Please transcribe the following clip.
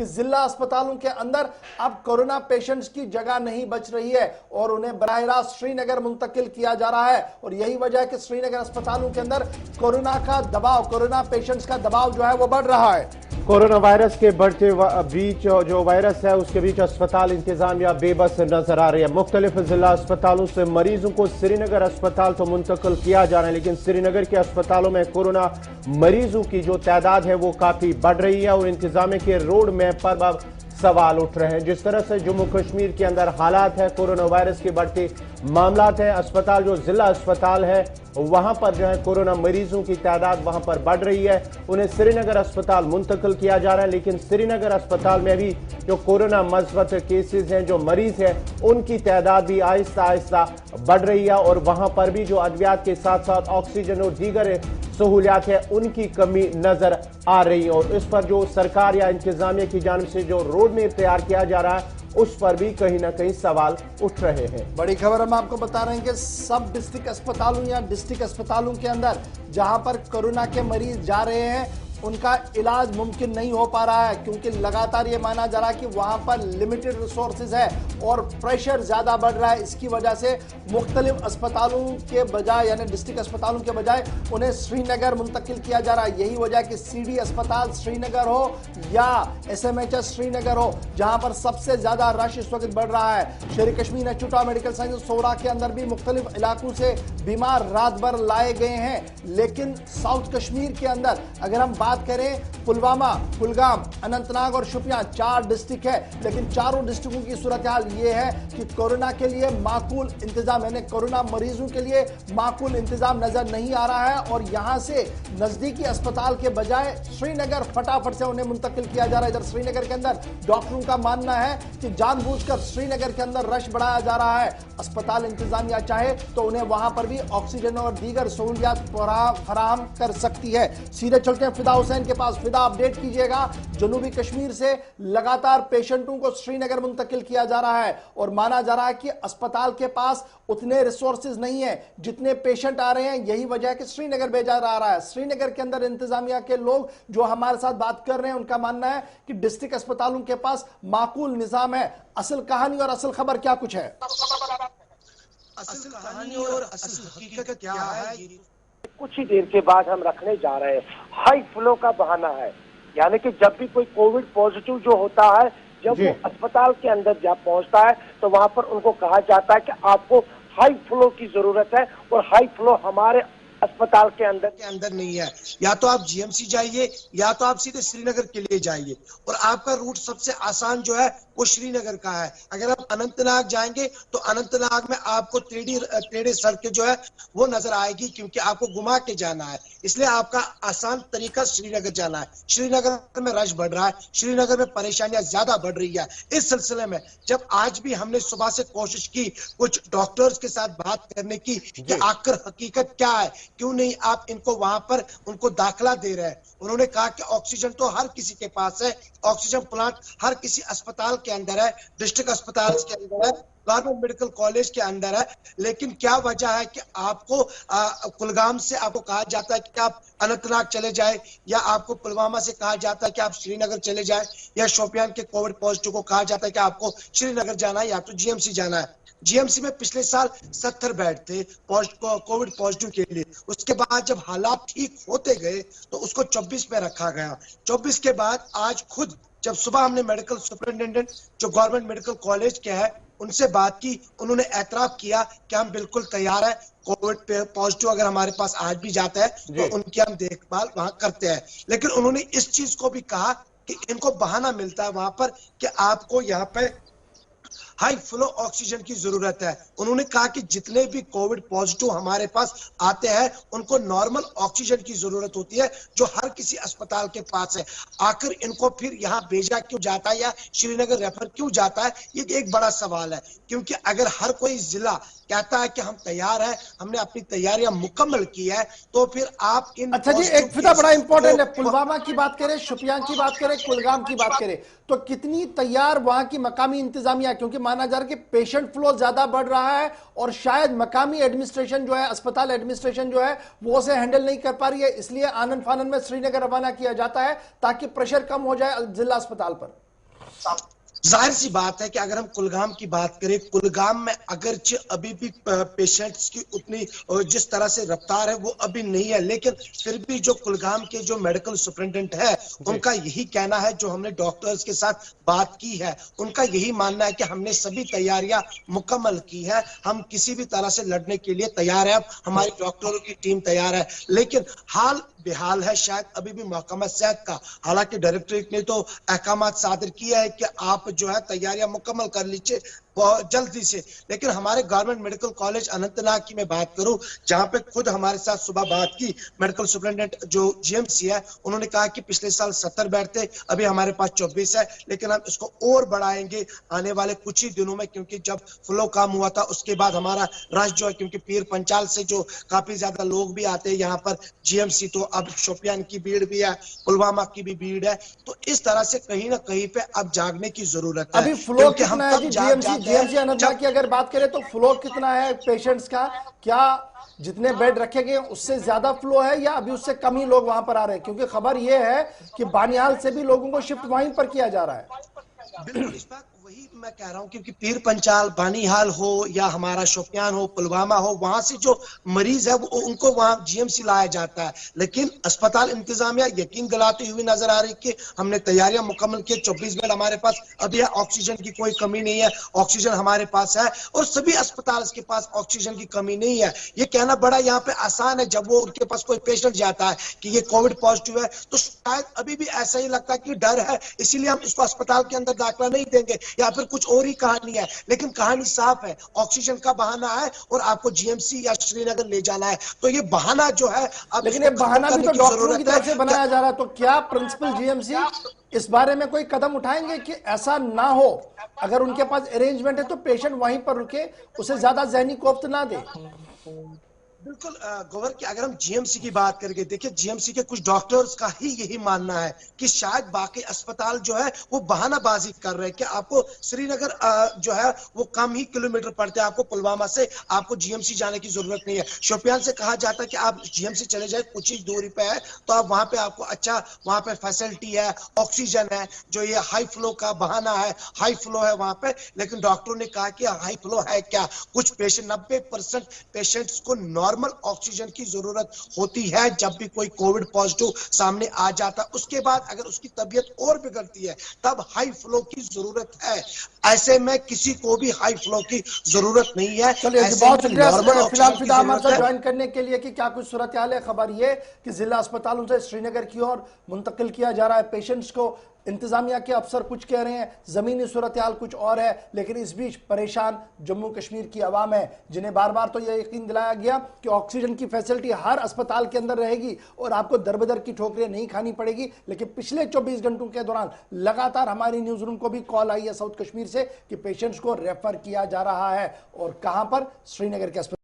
कि जिला अस्पतालों के अंदर अब कोरोना पेशेंट्स की जगह नहीं बच रही है और उन्हें बराह रास्त श्रीनगर मुंतकिल किया जा रहा है। और यही वजह है कि श्रीनगर अस्पतालों के अंदर कोरोना का दबाव, कोरोना पेशेंट्स का दबाव जो है वो बढ़ रहा है। कोरोना वायरस के बढ़ते बीच जो वायरस है उसके बीच अस्पताल इंतजामिया बेबस नजर आ रही है। मुख्तलिफ जिला अस्पतालों से मरीजों को श्रीनगर अस्पताल तो मुंतकिल किया जा रहा है, लेकिन श्रीनगर के अस्पतालों में कोरोना मरीजों की जो तादाद है वो काफी बढ़ रही है और इंतजामिया के रोड मैप पर अब सवाल उठ रहे हैं। जिस तरह से जम्मू कश्मीर के अंदर हालात है, कोरोना वायरस के बढ़ते मामलात हैं, अस्पताल जो जिला अस्पताल है वहां पर जो है कोरोना मरीजों की तादाद वहां पर बढ़ रही है, उन्हें श्रीनगर अस्पताल मुंतकिल किया जा रहा है। लेकिन श्रीनगर अस्पताल में भी जो कोरोना मस्बत केसेस हैं, जो मरीज हैं, उनकी तादाद भी आहिस्ता आहिस्ता बढ़ रही है और वहां पर भी जो अद्वियात के साथ साथ ऑक्सीजन और दीगर सहूलियात है उनकी कमी नजर आ रही है। और इस पर जो सरकार या इंतजामिया की जानिब से जो रोड मैप तैयार किया जा रहा है उस पर भी कहीं ना कहीं सवाल उठ रहे हैं। बड़ी खबर हम आपको बता रहे हैं कि सब डिस्ट्रिक्ट अस्पतालों या डिस्ट्रिक्ट अस्पतालों के अंदर जहां पर कोरोना के मरीज जा रहे हैं उनका इलाज मुमकिन नहीं हो पा रहा है, क्योंकि लगातार ये माना जा रहा है कि वहां पर लिमिटेड रिसोर्सेज है और प्रेशर ज्यादा बढ़ रहा है। इसकी वजह से मुख्तलिफ अस्पतालों के बजाय यानी डिस्ट्रिक्ट अस्पतालों के बजाय उन्हें श्रीनगर मुंतकिल किया जा रहा है। यही वजह है कि सीडी अस्पताल श्रीनगर हो या SMHS श्रीनगर हो, जहां पर सबसे ज्यादा रश इस वक्त बढ़ रहा है। Sher Kashmir institute of medical science Soura के अंदर भी मुख्तलिफ इलाकों से बीमार रात भर लाए गए हैं। लेकिन साउथ कश्मीर के अंदर अगर हम बात करें, पुलवामा, कुलगाम, अनंतनाग और शोपियां 4 डिस्ट्रिक्ट है, लेकिन चारों डिस्ट्रिक्टों की सूरत हाल ये है कि कोरोना के लिए माकूल इंतजाम यानी कोरोना मरीजों के लिए माकूल इंतजाम नजर नहीं आ रहा है और यहां से नजदीकी अस्पताल के बजाय श्रीनगर फटाफट से उन्हें मुंतकिल किया जा रहा है। इधर श्रीनगर के अंदर डॉक्टरों का मानना है कि जानबूझकर श्रीनगर के अंदर रश बढ़ाया जा रहा है। अस्पताल इंतजामिया चाहे तो उन्हें वहां पर भी ऑक्सीजन और दीगर सहूलियात फराहम कर सकती है। सीधे चलते हैं फिदा हुसैन के पास। फिदा, अपडेट कीजिएगा। जनूबी कश्मीर से लगातार पेशेंटों को श्रीनगर मुंतकिल किया जा रहा है और माना जा रहा है कि अस्पताल के पास उतने रिसोर्सेज नहीं है जितने पेशेंट आ रहे हैं। यही वजह है कि श्रीनगर भेजा जा रहा है। श्रीनगर के अंदर इंतजामिया के लोग जो हमारे साथ बात कर रहे हैं उनका मानना है कि डिस्ट्रिक्ट अस्पतालों के पास माकूल निजाम है। असल कहानी और असल खबर क्या कुछ है? असल कहानी और असल हकीकत क्या है, कुछ ही देर के बाद हम रखने जा रहे हैं। हाई फ्लो का बहाना है, यानी कि जब भी कोई कोविड पॉजिटिव जो होता है, जब वो अस्पताल के अंदर जब पहुंचता है तो वहां पर उनको कहा जाता है कि आपको हाई फ्लो की जरूरत है और हाई फ्लो हमारे अस्पताल के अंदर नहीं है। या तो आप GMC जाइए या तो आप सीधे श्रीनगर के लिए जाइए और आपका रूट सबसे आसान जो है वो श्रीनगर का है। अगर आप अनंतनाग जाएंगे तो अनंतनाग में आपको टेढ़े सड़कें जो है वो नजर आएगी, क्योंकि आपको घुमा के जाना है, इसलिए आपका आसान तरीका श्रीनगर जाना है। श्रीनगर में रश बढ़ रहा है, श्रीनगर में परेशानियां ज्यादा बढ़ रही है। इस सिलसिले में जब आज भी हमने सुबह से कोशिश की कुछ डॉक्टर्स के साथ बात करने की कि आखिर हकीकत क्या है, क्यों नहीं आप इनको वहां पर उनको दाखिला दे रहे हैं। उन्होंने कहा कि ऑक्सीजन तो हर किसी के पास है, ऑक्सीजन प्लांट हर किसी अस्पताल के अंदर है, डिस्ट्रिक्ट अस्पताल के अंदर है, गवर्नमेंट मेडिकल कॉलेज के अंदर है। लेकिन क्या वजह है कि आपको कुलगाम से आपको कहा जाता है कि आप अनंतनाग चले जाए, या आपको पुलवामा से कहा जाता है कि आप श्रीनगर चले जाए, या शोपियान के कोविड पॉजिटिव को कहा जाता है कि आपको श्रीनगर जाना है या तो GMC जाना है। GMC में पिछले साल 70 बेड थे कोविड पॉजिटिव के लिए। उसके बाद जब हालात ठीक होते गए तो उसको 24 पे रखा गया। 24 के बाद आज खुद जब सुबह हमने मेडिकल सुपरिटेंडेंट जो गवर्नमेंट मेडिकल कॉलेज के है उनसे बात की, उन्होंने एतराफ किया कि हम बिल्कुल तैयार है, कोविड पॉजिटिव अगर हमारे पास आज भी जाता है तो उनकी हम देखभाल वहां करते हैं। लेकिन उन्होंने इस चीज को भी कहा कि इनको बहाना मिलता है वहां पर कि आपको यहाँ पे हाई फ्लो ऑक्सीजन की जरूरत है। उन्होंने कहा कि जितने भी कोविड पॉजिटिव हमारे पास आते हैं उनको नॉर्मल ऑक्सीजन की जरूरत होती है जो हर किसी अस्पताल के पास है। आखिर इनको फिर यहाँ भेजा क्यों जाता है या श्रीनगर रेफर क्यों जाता है, ये एक बड़ा सवाल है। क्योंकि अगर हर कोई जिला कहता है कि हम तैयार हैं, हमने अपनी तैयारियां मुकम्मल की है, तो फिर आप इन अच्छा जी, एक फिदा बड़ा इंपॉर्टेंट है। पुलवामा की बात करें, शोपियां की बात करें, कुलगाम की बात करें, तो कितनी तैयार वहां की मकामी इंतजामिया, क्योंकि माना जा रहा है कि पेशेंट फ्लो ज्यादा बढ़ रहा है और शायद मकामी एडमिनिस्ट्रेशन जो है, अस्पताल एडमिनिस्ट्रेशन जो है वो उसे हैंडल नहीं कर पा रही है, इसलिए आनन फानन में श्रीनगर रवाना किया जाता है ताकि प्रेशर कम हो जाए जिला अस्पताल पर। जाहिर सी बात है कि अगर हम कुलगाम की बात करें, कुलगाम में अगरचे अभी भी पेशेंट्स की उतनी जिस तरह से रफ्तार है वो अभी नहीं है, लेकिन फिर भी जो कुलगाम के जो मेडिकल सुपरिटेंडेंट है उनका यही कहना है, जो हमने डॉक्टर्स के साथ बात की है उनका यही मानना है कि हमने सभी तैयारियां मुकम्मल की है, हम किसी भी तरह से लड़ने के लिए तैयार है, हमारी डॉक्टरों की टीम तैयार है। लेकिन हाल बेहाल है शायद अभी भी महकमा सेहत का। हालांकि डायरेक्टरेट ने तो अहकाम सादर किया है कि आप जो है तैयारियां मुकम्मल कर लीजिए जल्दी से, लेकिन हमारे गवर्नमेंट मेडिकल कॉलेज अनंतनाग की मैं बात करूं, जहां पे खुद हमारे साथ सुबह बात की मेडिकल सुपरिटेंडेंट जो जीएमसी है, उन्होंने कहा कि पिछले साल 70 बेड थे, अभी हमारे पास 24 है, लेकिन हम इसको और बढ़ाएंगे आने वाले कुछ ही दिनों में, क्योंकि जब फ्लो काम हुआ था उसके बाद हमारा रश जो है, क्योंकि पीर पंचाल से जो काफी ज्यादा लोग भी आते हैं यहाँ पर जीएमसी, तो अब शोपियान की भीड़ भी है, पुलवामा की भी भीड़ है, तो इस तरह से कहीं ना कहीं पे अब जागने की जरूरत है। अभी फ्लो कितना है जी जीएमसी अनंतनाग की अगर बात करें तो फ्लो कितना है पेशेंट्स का? क्या जितने बेड रखे गए उससे ज्यादा फ्लो है या अभी उससे कम ही लोग वहां पर आ रहे हैं? क्योंकि खबर यह है कि बानियाल से भी लोगों को शिफ्ट वहीं पर किया जा रहा है। बिल्कुल इस बात वही मैं कह रहा हूं, क्योंकि पीर पंचाल, बानीहाल हो या हमारा शोपियान हो, पुलवामा हो, वहां से जो मरीज है वो उनको वहां जीएमसी लाया जाता है, लेकिन अस्पताल इंतजामिया यकीन दिलाती हुई नजर आ रही कि हमने तैयारियां मुकम्मल की, 24 बेड हमारे पास अभी है, ऑक्सीजन की कोई कमी नहीं है, ऑक्सीजन हमारे पास है और सभी अस्पताल के पास ऑक्सीजन की कमी नहीं है। ये कहना बड़ा यहाँ पे आसान है, जब वो उनके पास कोई पेशेंट जाता है कि ये कोविड पॉजिटिव है तो शायद अभी भी ऐसा ही लगता है कि डर है, इसीलिए हम इसको अस्पताल के अंदर दाखिला नहीं देंगे, या फिर कुछ और ही कहानी है। लेकिन कहानी साफ है, ऑक्सीजन का बहाना है और आपको जीएमसी या श्रीनगर ले जाना है, तो ये बहाना जो है अब, लेकिन ये बहाना भी तो डॉक्टरों की तरफ से बनाया जा रहा है, तो क्या प्रिंसिपल जीएमसी इस बारे में कोई कदम उठाएंगे कि ऐसा ना हो? अगर उनके पास अरेंजमेंट है तो पेशेंट वहीं पर रुके, उसे ज्यादा जहनी कोफ्त ना दे। बिल्कुल गौर की अगर हम जीएमसी की बात करेंगे, देखिए जीएमसी के कुछ डॉक्टर्स का ही यही मानना है कि शायद बाकी अस्पताल जो है वो बहानाबाजी कर रहे हैं कि आपको श्रीनगर जो है वो कम ही किलोमीटर पड़ते हैं, आपको पुलवामा से आपको जीएमसी जाने की जरूरत नहीं है। शोपियान से कहा जाता है कि आप जीएमसी चले जाए, कुछ ही दूरी पे है, तो आप वहां पे आपको अच्छा वहां पे फैसिलिटी है, ऑक्सीजन है, जो ये हाई फ्लो का बहाना है, हाई फ्लो है वहां पे। लेकिन डॉक्टरों ने कहा कि हाई फ्लो है क्या, कुछ पेशेंट 90% पेशेंट्स को नॉर्मल ऑक्सीजन की जरूरत होती है जब भी कोई कोविड पॉजिटिव सामने आ जाता है, उसके बाद अगर उसकी तबीयत और बिगड़ती है तब हाई फ्लो की जरूरत है। ऐसे में किसी को भी हाई फ्लो की जरूरत नहीं है। चलिए बहुत शुक्रिया फिलहाल फिदा हमारे साथ ज्वाइन करने के लिए कि क्या कुछ सूरत हाल है। खबर ये कि जिला अस्पतालों से श्रीनगर की ओर मुंतकिल किया जा रहा है पेशेंट्स को। इंतजामिया के अफसर कुछ कह रहे हैं, जमीनी सूरत हाल कुछ और है, लेकिन इस बीच परेशान जम्मू कश्मीर की आवाम है, जिन्हें बार बार तो यह यकीन दिलाया गया कि ऑक्सीजन की फैसिलिटी हर अस्पताल के अंदर रहेगी और आपको दरबदर की ठोकरें नहीं खानी पड़ेगी। लेकिन पिछले 24 घंटों के दौरान लगातार हमारी न्यूज रूम को भी कॉल आई है साउथ कश्मीर से कि पेशेंट्स को रेफर किया जा रहा है, और कहां पर? श्रीनगर के अस्पताल।